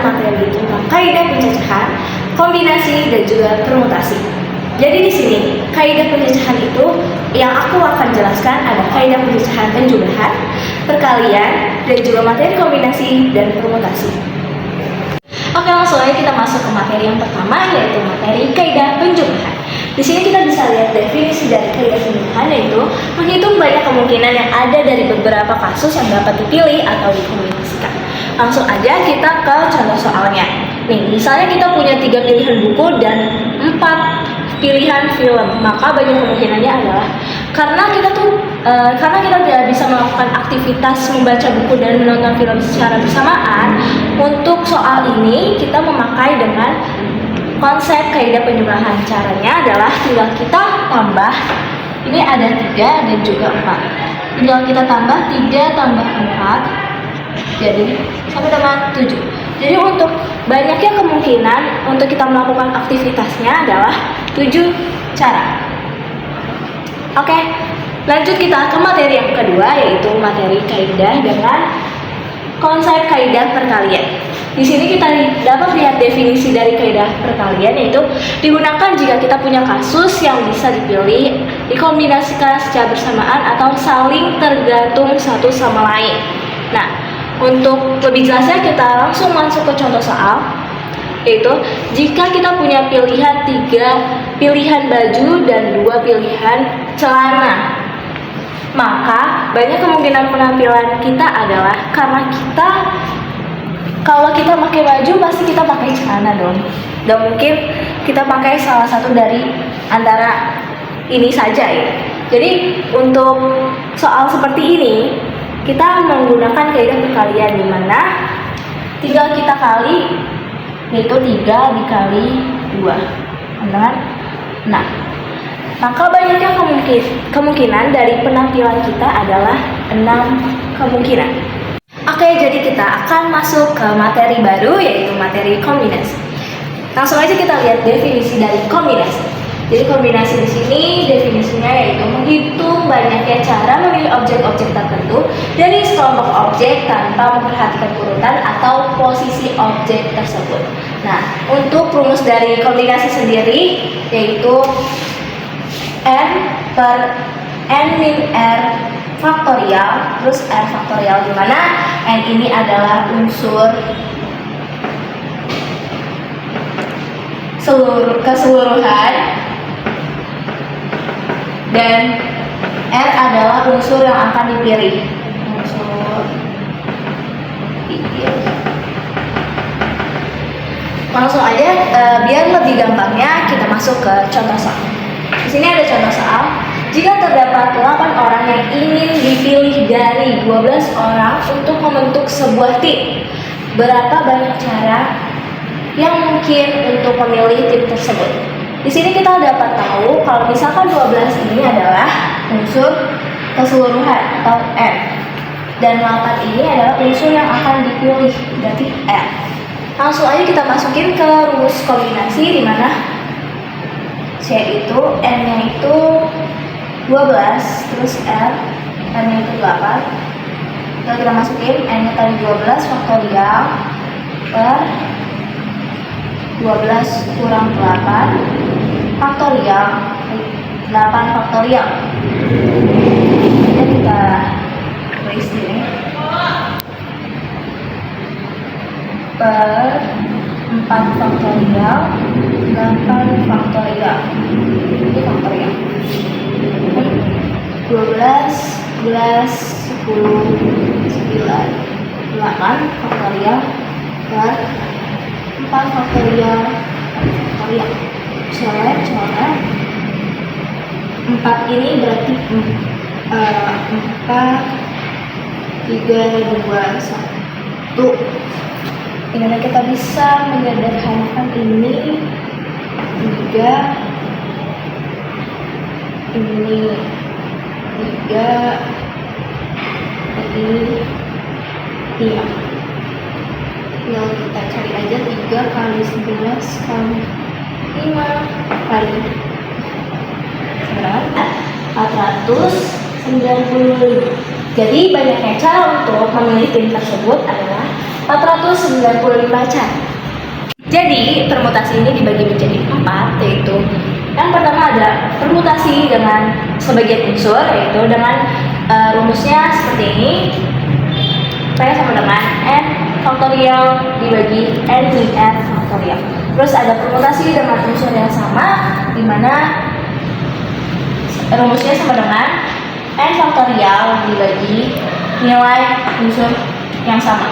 materi tentang kaidah pencacahan, kombinasi, dan juga permutasi. Jadi di sini kaidah pencacahan itu yang aku akan jelaskan ada kaidah pencacahan penjumlahan, perkalian, dan juga materi kombinasi dan permutasi. Oke, langsung aja kita masuk ke materi yang pertama, yaitu materi kaidah penjumlahan. Di sini kita bisa lihat definisi dari kaidah penjumlahan, yaitu menghitung banyak kemungkinan yang ada dari beberapa kasus yang dapat dipilih atau dikombinasikan. Langsung aja kita ke contoh soalnya. Nih, misalnya kita punya 3 pilihan buku dan 4 pilihan film, maka banyak kemungkinannya adalah karena kita tidak bisa melakukan aktivitas membaca buku dan menonton film secara bersamaan. Untuk soal ini kita memakai dengan konsep kaidah penjumlahan. Caranya adalah tinggal kita tambah, ini ada 3 dan juga 4, tinggal kita tambah 3 tambah 4 jadi sampai dengan 7. Jadi untuk banyaknya kemungkinan untuk kita melakukan aktivitasnya adalah 7 cara. Oke, lanjut kita ke materi yang kedua, yaitu materi kaidah dengan konsep kaidah perkalian. Di sini kita dapat lihat definisi dari kaidah perkalian, yaitu digunakan jika kita punya kasus yang bisa dipilih, dikombinasikan secara bersamaan atau saling tergantung satu sama lain. Nah, untuk lebih jelasnya kita langsung masuk ke contoh soal, yaitu jika kita punya pilihan 3 pilihan baju dan 2 pilihan celana, maka banyak kemungkinan penampilan kita adalah karena kalau kita pakai baju pasti kita pakai celana dong. Dan mungkin kita pakai salah satu dari antara ini saja ya. Jadi untuk soal seperti ini kita menggunakan kaidah perkalian, di mana tinggal kita kali, yaitu 3 dikali 2 dengan 6. Maka banyaknya kemungkinan dari penampilan kita adalah 6 kemungkinan. Oke, jadi kita akan masuk ke materi baru, yaitu materi kombinasi. Langsung aja kita lihat definisi dari kombinasi. Jadi kombinasi di sini definisinya yaitu menghitung banyaknya cara memilih objek-objek tertentu dari sekelompok objek tanpa memperhatikan urutan atau posisi objek tersebut. Nah, untuk rumus dari kombinasi sendiri yaitu n per n min r faktorial plus r faktorial, di mana n ini adalah unsur keseluruhan dan R adalah unsur yang akan dipilih. Langsung aja, biar lebih gampangnya kita masuk ke contoh soal. Di sini ada contoh soal. Jika terdapat 8 orang yang ingin dipilih dari 12 orang untuk membentuk sebuah tim, berapa banyak cara yang mungkin untuk memilih tim tersebut? Di sini kita dapat tahu kalau misalkan 12 ini adalah unsur keseluruhan atau R, dan 8 ini adalah unsur yang akan dipilih, berarti R. Langsung aja kita masukin ke rumus kombinasi, di mana C itu N-nya itu 12 terus R-nya itu 8. Lalu kita masukin N-nya tadi 12 faktorial per 12 kurang 8 faktorial, 8 faktorial. Jadi kita tulis ini per 4 faktorial 8 faktorial, ini faktorial 12 11 10 9 8 faktorial per 4 faktorial soalnya 4 ini berarti 4 3 2 1. Gimana kita bisa menyederhanakan ini 3 ini 3 ini 5. Tinggal kita cari aja 3 kali 11 kali 5 kali 495. Jadi banyaknya cara untuk memilih tim tersebut adalah 495 cara. Jadi permutasi ini dibagi menjadi 4, yaitu yang pertama ada permutasi dengan sebagian unsur, yaitu dengan rumusnya seperti ini. P sama dengan N faktorial dibagi N min N faktorial. Terus ada permutasi dengan unsur yang sama, di mana rumusnya sama dengan N faktorial dibagi nilai unsur yang sama.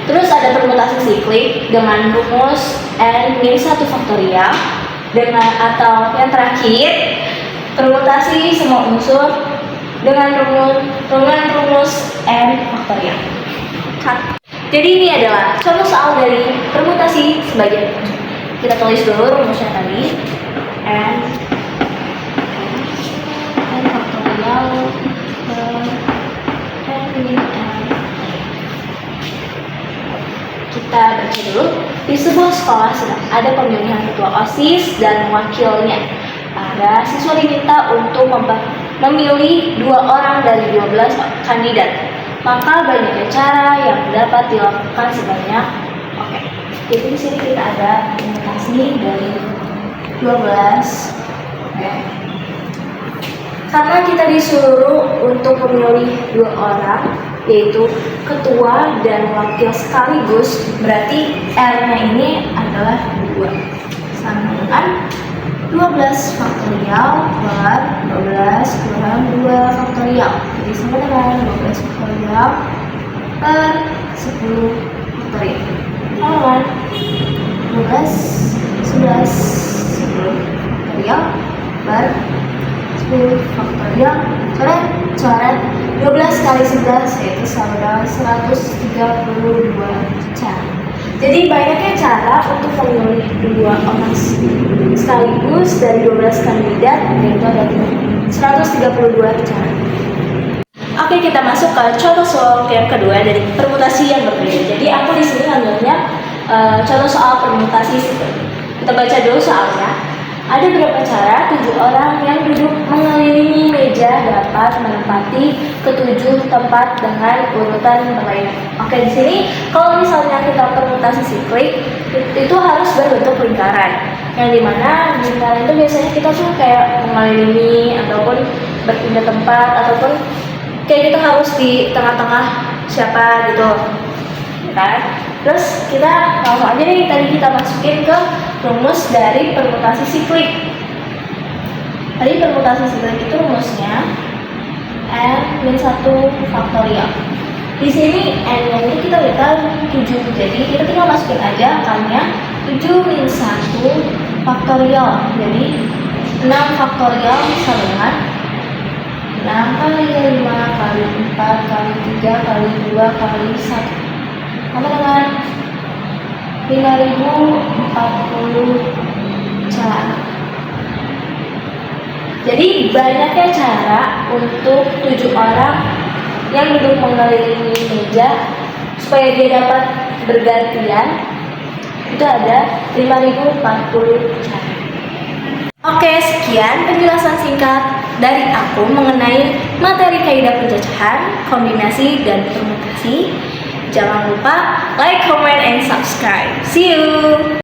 Terus ada permutasi siklik dengan rumus N min 1 faktorial, dengan atau yang terakhir permutasi semua unsur dengan rumus N faktorial. Jadi ini adalah contoh soal dari permutasi sebagian unsur. Kita tulis dulu rumusnya tadi. N faktorial N min N. Kita baca dulu. Di sebuah sekolah sedang ada pemilihan ketua OSIS dan wakilnya. Para siswa diminta untuk memilih 2 orang dari 12 kandidat. Maka banyaknya cara yang dapat dilakukan sebanyak. Oke. Jadi di sini kita ada permutasi dari 12. Oke. Karena kita disuruh untuk memilih 2 orang, yaitu ketua dan wakil sekaligus, berarti R-nya ini adalah 2. Sama dengan 12 faktorial per 12 kurang 2 faktorial. Jadi sama dengan 12 faktorial per 10 faktorial. Sama dengan 12, 11, 10 faktorial per 10 faktorial. Coret 12 kali 11 yaitu sama dengan 132 cara. Jadi banyaknya cara untuk memilih 2 orang sekaligus dari 12 kandidat, yaitu ada 132 cara. Oke, kita masuk ke contoh soal yang kedua dari permutasi yang berbeda. Jadi aku di sini ambilnya contoh soal permutasi seperti. Kita baca dulu soalnya. Ada beberapa cara 7 orang yang duduk mengelilingi meja dapat menempati ke-7 tempat dengan urutan berlainan. Oke, di sini kalau misalnya kita permutasi siklik, itu harus berbentuk lingkaran. Yang dimana lingkaran itu biasanya kita tuh kayak mengelilingi ataupun berpindah tempat ataupun kayak kita harus di tengah-tengah siapa gitu, kan? Terus kita langsung aja nih, tadi kita masukin ke rumus dari permutasi siklik. Tadi permutasi siklik itu rumusnya N min 1 faktorial. Di sini N-nya ini kita udah tahu 7, jadi kita tinggal masukin aja angkanya 7 min 1 faktorial. Jadi 6 faktorial sama dengan 6 kali 5 kali 4 kali 3 kali 2 kali 1 sama dengan 5040 cara. Jadi banyaknya cara untuk 7 orang yang duduk mengelilingi meja supaya dia dapat bergantian, itu ada 5040 cara. Oke, sekian penjelasan singkat dari aku mengenai materi kaidah pencacahan, kombinasi, dan permutasi. Jangan lupa like, comment, and subscribe. See you!